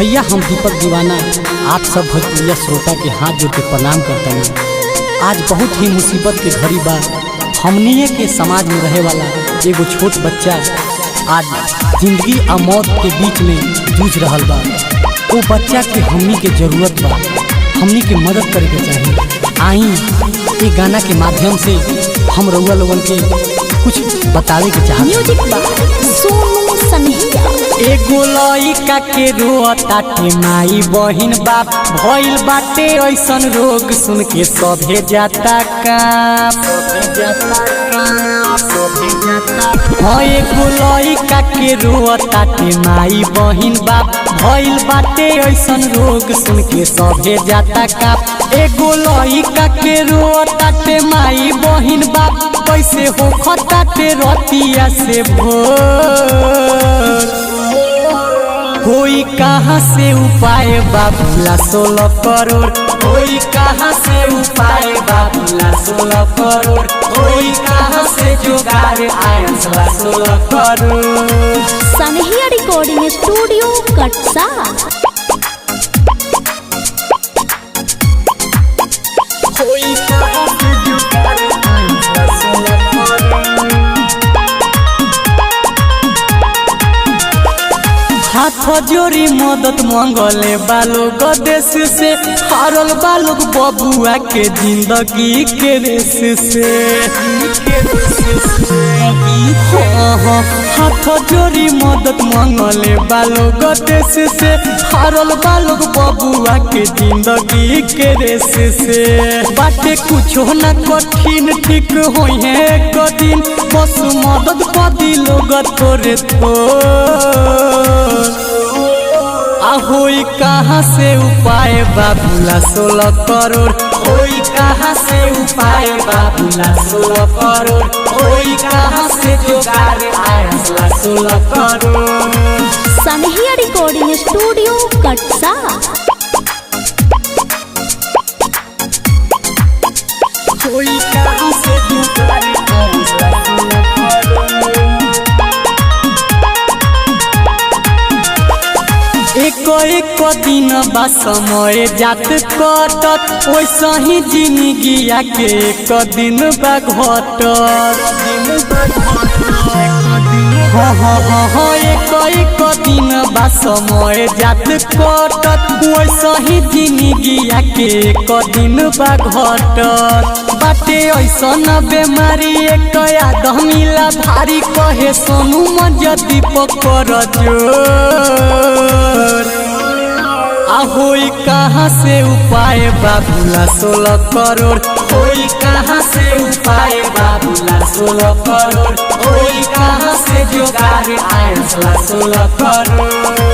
भैया हम दीपक दीवाना आप सब भोजपुरिया श्रोता के हाथ जोड़ के प्रणाम करते हैं। आज बहुत ही मुसीबत के घड़ी बा। हमनिए के समाज में रहे वाला एगो छोट बच्चा आज जिंदगी और मौत के बीच में जूझ रहा बा। वो बच्चा के हमनी के जरूरत बा, हमनी के मदद करे के चाहिए। आई ये गाना के माध्यम से हम रउआ लोगन के कुछ बतावे के चाहते हैं। एगो लइका के रोताटे माई बहिन बाप भइल बाटे ऐसन रोग सुन के सभे जाता कांप। हाँ एगो लइका के रोताटे माई बहिन बाप भइल बाटे ऐसन रोग सुन के सभे जाता कांप। एगो लइका के रोताटे माई बहिन बाप कैसे हो खताटे रतिया से भोर। कोई कहाँ से उपाय बाबूला 16 करोड़, कोई कहाँ से उपाय बाबूला 16 करोड़, कोई कहाँ से जुगाड़ आया 16 करोड़। सनहिया रिकॉर्डिंग स्टूडियो कटसा। कोई कहाँ से जुगाड़ आया 16 करोड़। हाथ जोड़ी मदद मंगले बालोग देश से हारल बालोग बबुआ के जिंदगी के रेस से। हाथ जोड़ी मदद मंगले बालोग देश से हारल बालोग बबुआ के जिंदगी के रेस से। बाटे कुछो न कठिन ठीक होई है एक दिन बस मदद पदी लोग थोड़े होई कहाँ से उपाय बाबूला 16 करोड़, होई कहाँ से उपाय बाबूला 16 करोड़, होई कहाँ से जुगाड़ आया 16 करोड़। सनहिया रिकॉर्डिंग स्टूडियो कटसा। होई कहाँ से जुगाड़ आया 16 करोड़। एक दिन बा समय जात कटत वैसा ही जिंदगिया के एक दिन बा घटत। हाँ एक दिन बा समय जात कटत वैसा ही जिंदगिया के एक दिन बा घटत। बाटे ऐसा न बेमारी एक आदमीला भारी कहे सोनू मजा दीपक कर जोर। होई कहाँ से उपाय बाबूला 16 करोड़, होई कहाँ से उपाय बाबूला 16 करोड़, होई कहाँ से जुगाड़ आया 16 करोड़।